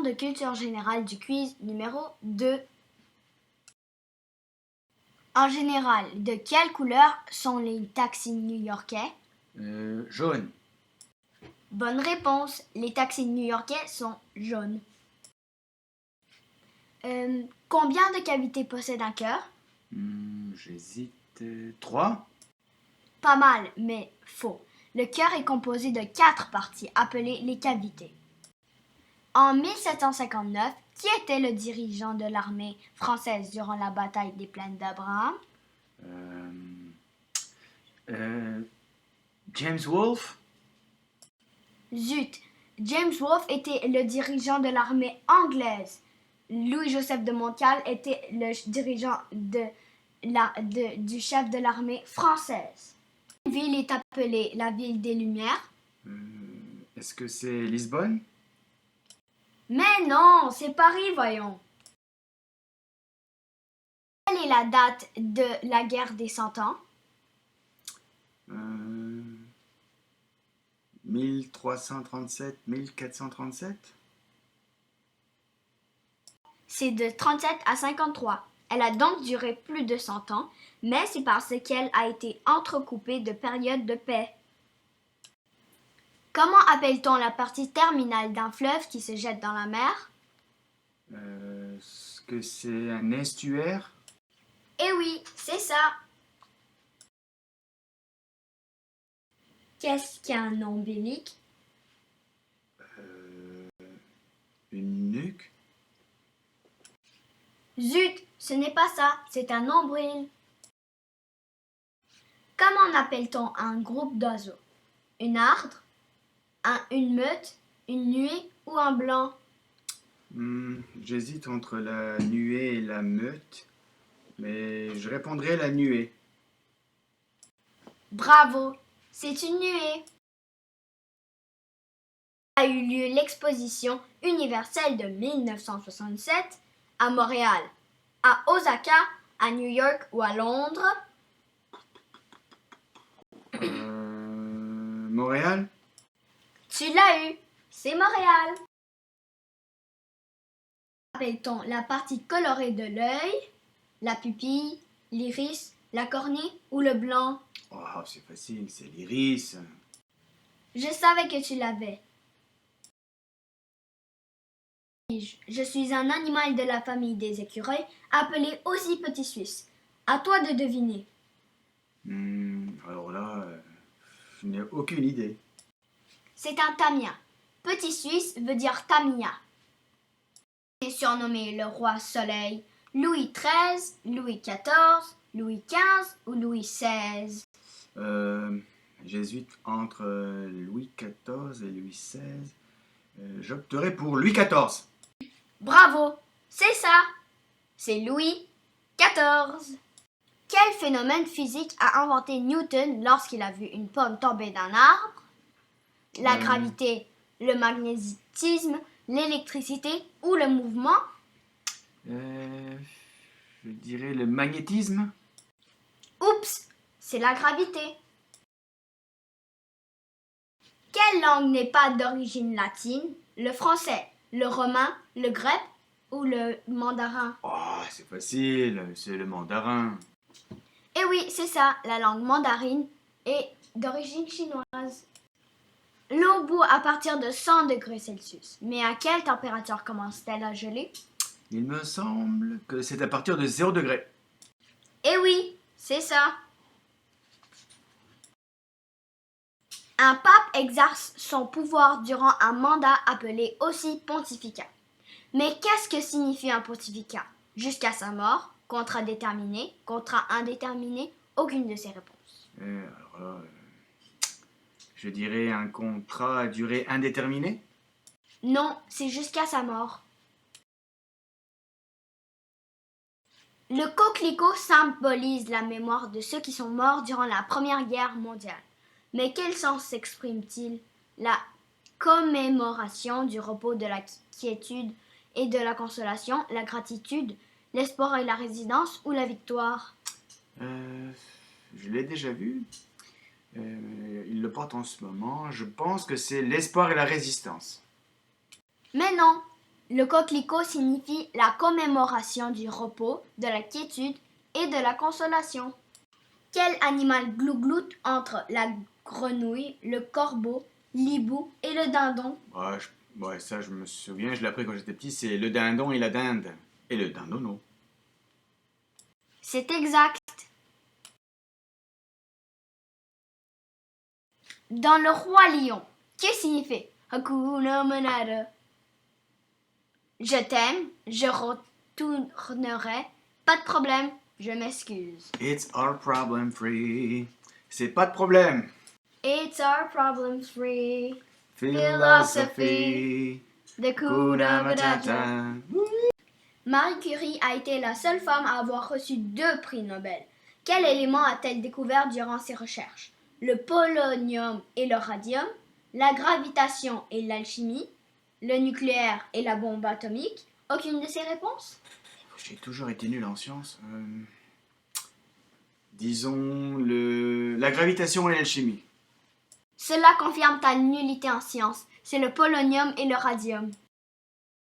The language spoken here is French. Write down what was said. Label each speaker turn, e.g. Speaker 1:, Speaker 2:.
Speaker 1: de culture générale du quiz numéro 2. En général, de quelle couleur sont les taxis new-yorkais?
Speaker 2: Jaune.
Speaker 1: Bonne réponse, les taxis new-yorkais sont jaunes. Combien de cavités possède un cœur?
Speaker 2: J'hésite. 3?
Speaker 1: Pas mal, mais faux. Le cœur est composé de 4 parties appelées les cavités. En 1759, qui était le dirigeant de l'armée française durant la bataille des plaines d'Abraham?
Speaker 2: James Wolfe?
Speaker 1: Zut! James Wolfe était le dirigeant de l'armée anglaise. Louis-Joseph de Montcalm était le dirigeant du chef de l'armée française. Quelle ville est appelée la ville des Lumières?
Speaker 2: Est-ce que c'est Lisbonne?
Speaker 1: Mais non, c'est Paris, voyons. Quelle est la date de la guerre des 100 ans?
Speaker 2: 1337-1437?
Speaker 1: C'est de 37 à 53. Elle a donc duré plus de 100 ans, mais c'est parce qu'elle a été entrecoupée de périodes de paix. Comment appelle-t-on la partie terminale d'un fleuve qui se jette dans la mer?
Speaker 2: Est-ce que c'est un estuaire?
Speaker 1: Eh oui, c'est ça. Qu'est-ce qu'un ombilic?
Speaker 2: Une nuque?
Speaker 1: Zut, ce n'est pas ça, c'est un nombril. Comment appelle-t-on un groupe d'oiseaux? Une ardre? Une meute? Une nuée ou un blanc?
Speaker 2: J'hésite entre la nuée et la meute, mais je répondrai la nuée.
Speaker 1: Bravo, c'est une nuée. A eu lieu l'exposition universelle de 1967 à Montréal, à Osaka, à New York ou à Londres?
Speaker 2: Montréal?
Speaker 1: Tu l'as eu, c'est Montréal. Appelle-t-on la partie colorée de l'œil, la pupille, l'iris, la cornée ou le blanc?
Speaker 2: Oh, c'est facile, c'est l'iris.
Speaker 1: Je savais que tu l'avais. Je suis un animal de la famille des écureuils, appelé aussi petit suisse. À toi de deviner.
Speaker 2: Alors là, je n'ai aucune idée.
Speaker 1: C'est un tamia. Petit suisse veut dire tamia. Il est surnommé le roi soleil, Louis XIII, Louis XIV, Louis XV ou Louis XVI.
Speaker 2: J'hésite entre Louis XIV et Louis XVI. J'opterai pour Louis XIV.
Speaker 1: Bravo, c'est ça. C'est Louis XIV. Quel phénomène physique a inventé Newton lorsqu'il a vu une pomme tomber d'un arbre? La gravité, le magnétisme, l'électricité ou le mouvement?
Speaker 2: Je dirais le magnétisme.
Speaker 1: Oups, c'est la gravité. Quelle langue n'est pas d'origine latine? Le français, le romain, le grec ou le mandarin?
Speaker 2: Oh, c'est facile, c'est le mandarin.
Speaker 1: Eh oui, c'est ça, la langue mandarine est d'origine chinoise. L'eau bout à partir de 100 degrés Celsius. Mais à quelle température commence-t-elle à geler?
Speaker 2: Il me semble que c'est à partir de 0 degré.
Speaker 1: Eh oui, c'est ça. Un pape exerce son pouvoir durant un mandat appelé aussi pontificat. Mais qu'est-ce que signifie un pontificat? Jusqu'à sa mort, contrat déterminé, contrat indéterminé, aucune de ces réponses.
Speaker 2: Alors là, je dirais un contrat à durée indéterminée.
Speaker 1: Non, c'est jusqu'à sa mort. Le coquelicot symbolise la mémoire de ceux qui sont morts durant la Première Guerre mondiale. Mais quel sens s'exprime-t-il? La commémoration du repos, de la quiétude et de la consolation, la gratitude, l'espoir et la résidence ou la victoire?
Speaker 2: Je l'ai déjà vu. Il le porte en ce moment. Je pense que c'est l'espoir et la résistance.
Speaker 1: Mais non, Le coquelicot signifie la commémoration du repos, de la quiétude et de la consolation. Quel animal glougloute entre la grenouille, le corbeau, l'hibou et le dindon?
Speaker 2: Ouais, ça, je me souviens, je l'ai appris quand j'étais petit, c'est le dindon et la dinde. Et le dindonneau.
Speaker 1: C'est exact. Dans le roi lion, que signifie Hakuna Matata? Je t'aime, je retournerai, pas de problème, je m'excuse.
Speaker 2: It's our problem free. C'est pas de problème.
Speaker 1: It's our problem free
Speaker 2: Philosophy.
Speaker 1: de
Speaker 2: Hakuna
Speaker 1: Hakuna Matata.
Speaker 2: Matata.
Speaker 1: Marie Curie a été la seule femme à avoir reçu 2 prix Nobel. Quel élément a-t-elle découvert durant ses recherches? Le polonium et le radium, la gravitation et l'alchimie, le nucléaire et la bombe atomique? Aucune de ces réponses?
Speaker 2: J'ai toujours été nul en sciences. Disons la gravitation et l'alchimie.
Speaker 1: Cela confirme ta nullité en sciences. C'est le polonium et le radium.